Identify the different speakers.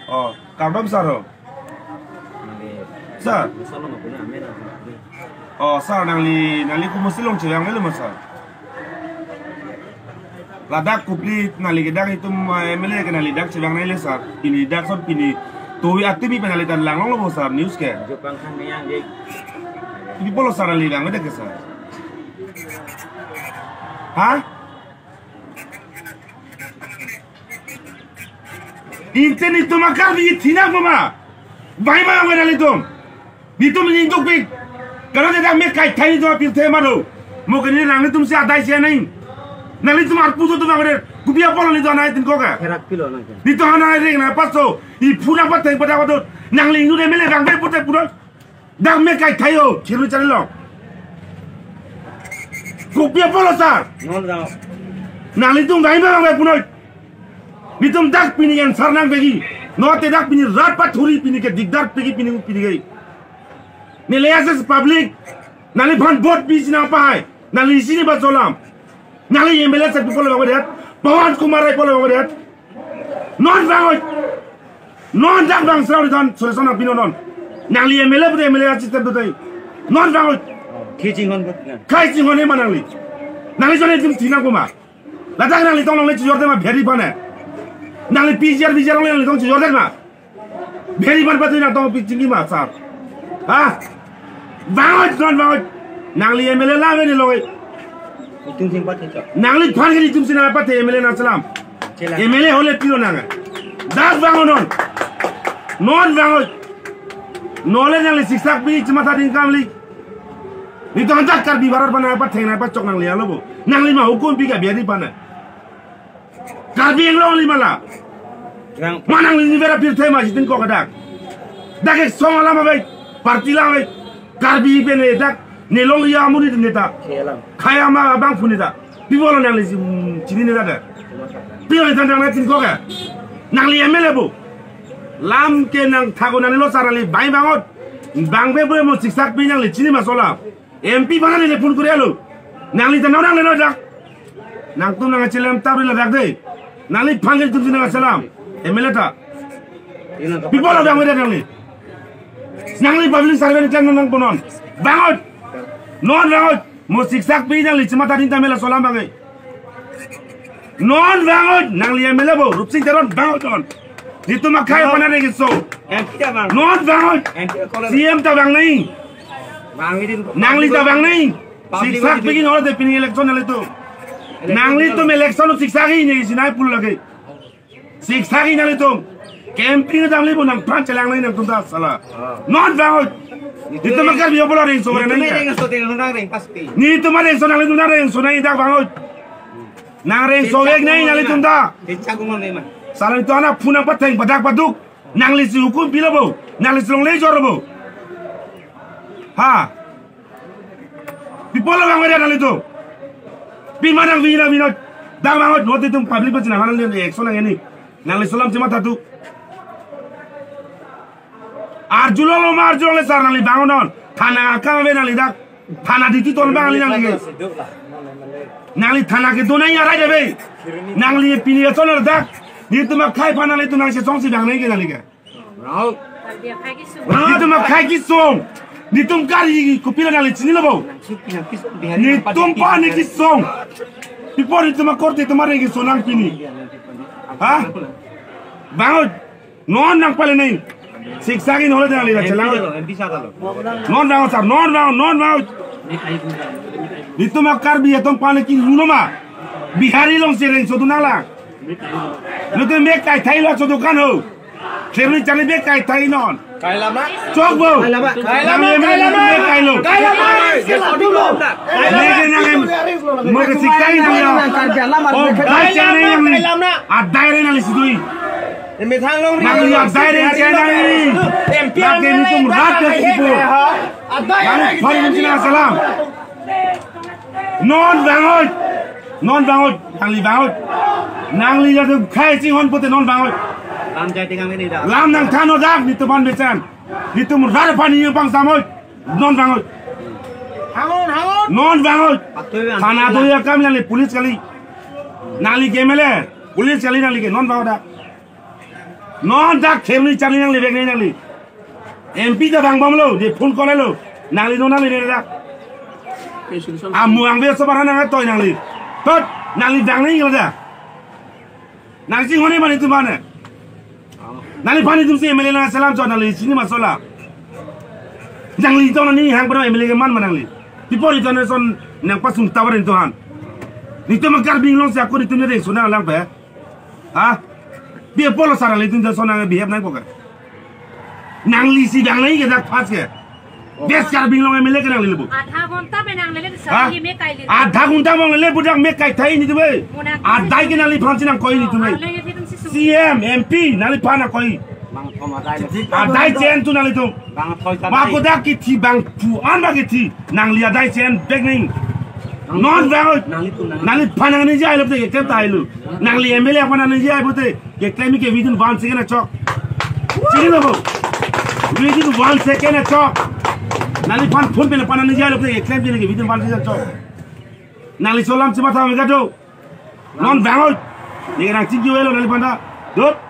Speaker 1: Oh, kamu saro. Sar. Oh, sar nangli kumusilong cewang melu masar. Ladak kupli nali gedak itu mele ke nali dak cewang nali sar. Ini dak sot ini. Tuwi aktivi penalitan langong lo sar news ke.
Speaker 2: Jepang kan yang dia.
Speaker 1: Ini polo sar nali gang ada ke sar. Hah? Inten itu makar di tina mama. Bagaimana mengenal itu? Itu menyintuk pik. Kalau tidak mereka tanya itu apa tema tu? Mungkin ini nangli tu mesti ada isi naing. Nangli tu marpu tu makar. Kubiya polo itu anak itu kok kan?
Speaker 2: Kerak kilo nanti.
Speaker 1: Itu anak itu yang apa so? Ibu apa teh pada waktu nangli itu dia melek angker putih putih. Dah mereka tanya, ciru cari lo. Kubiya polo sar.
Speaker 2: Nol dah.
Speaker 1: Nangli tu bagaimana mengenal punoi? Nitum dak pini yang sarnang begi, no te dak pini rapat huri pini ke digdar pegi pini gay. Nilai public, nali ban bot bis na apa hai, nali sini basolam, nali yang belas satu pola bagaiat, Pawan Kumar pola bagaiat, non dak bang serau dan solusi pino non, nali yang belas asisten tu tay, non bangot, kai jingon ni mana nali jadi tim tina kuma, latak nali tolong leci jordan mah beri pana. Nangli pijar orang yang tong jordan mah. Beri ban patu nak tong picing mah sar. Ah. Bangot non bangot. Nangli MLA lah ni loy.
Speaker 2: Itum sing pat cok.
Speaker 1: Nangli phan ke itum sing apa te MLA na salam. MLA hole pilo nanga. Dak bangot non. Non bangot. Nole nangli siksak pi cuma tadi kamli. Itu hantar kar di barar pana apa theng apa cok nangli alo bo. Nangli mah hukum pi ka biari pana. Karbi yang lawan lima lah. Mana yang vera pil tema jitin kok kadak. Dak ek song lama baik, parti lama baik. Karbi bene dak nelong ya muni neta. Kaya ma bang punita. Pibolon yang lesi cini neta dak. Pibolon tentang netin kok ya. Nang li emele bu. Lam ke nang thago nang lo sarali bai bangot. Bang bebe mo siksak pi nang li cini masola. MP bana le pun kurelo. Nang li tanau nang le dak. Nang tu nang cilam tabri la dak deh. Nali panggil tu sini salam, MLA ta. People ada yang nali. Nali public servant kan nang ponon. Bangot, non bangot. Musik sak pi nali cuma tadi ta mela salam bagai. Non bangot, nali MLA bo. Rupsing teron bangot on. Itu makai apa nari gitu. Non bangot. CM ta bang naing. Nangli ta bang naing. Siksak pi ni orang tu pilih election nali tu. Nangli tu election siksagi ni sinai pul lagi. Siksagi nali tu camping tu nangli pun nang pan celang nang tunda salah. Non bangot. Itu makar biar bola ring sobre nang. Ni tu mana ring so nangli tunda ring so nang dak bangot. Nang ring so ek nang nali tunda. Salah itu anak punang pateng padak paduk. Nangli si hukum bila bo. Nangli si long lejor bo. Ha. Pipola bang ada nali tu. Pimanang vina dah bangot waktu itu public macam mana ni ekson yang ini nang Islam cuma satu arjulo le sar nang bangon non thana ka be nang dak thana diti ton bang nang lagi nang thana ke dona ya raja be nang li pini ton dak ni tu mak khai pana le tu nang se song si bang nang ke nang lagi ni tu mak khai ki song ni tum kari kupila nang chini lo bo ni tum pa ni ki song Pipor itu mak korte itu mari ki sonang pini ha bangot non nang pale nain siksa ki nole nang lida chelang non bangot sar non bangot itu mak karbi itu pane ki lunoma bihari long sereng so dunala lu tu mek kai thai lo so dukan ho serni chale mek kai thai non kai lama chok bo kai lama kai lo lagi nang mo ke sikai nang yo oh kai chane yang adai re nang sidui eme thang long ri adai re chane MP lagi ni tum rat ke sipo adai phari mchina salam non bangot nang li jatuh khai sing hon pote non bangot lam jai tingang ini dah lam nang thano dak ni tu ban becan ni tu murhar pani yang bang samoi non bangot non bangot thana tu ya kam nali police kali nali kemele police kali nali ke non bangot non dak themli chani nang li bek nang li MP ta bang bom lo de phone call lo nang li no nang li ne dak amuang be sabara nang toy nang li tot nang li dang ni gila nang sing hone mani tu mana nang li pani tu se MLA nang salam cho nang li sini masola nang li to ni hang pa MLA ke man manang li people international nang pasung tawarin tuhan nito magkar binglong sa ako nito ni rin sunang lang pa ha dia polo sarang itu dah sonang behave nang poker nang li si dang nai ke dak pas ke des kar binglong MLA ke nang li lebu
Speaker 3: आधा घंटा में nang lele sabi me kai le
Speaker 1: आधा घंटा में ले बुdak me kai thai ni tu be आधा के nang li phansi nang koi ni tu be CM MP nang li phana koi
Speaker 2: bang thoma dai le
Speaker 1: आधा chen tu nang li tu
Speaker 2: bang thoi ta
Speaker 1: ba ko dak ki thi bang pu an ba ki thi nang li आधा chen bek ning non bang nang li phana ni jai le te ke tai lu nang li MLA phana ni jai bote ke claim ke within 1 second chok chini lo within 1 second chok nang li phan phone pe le phana ni jai le te claim ke within 1 second chok nang li solam chima tha me ga do non bang ni nang chi ju lo nang li phana dot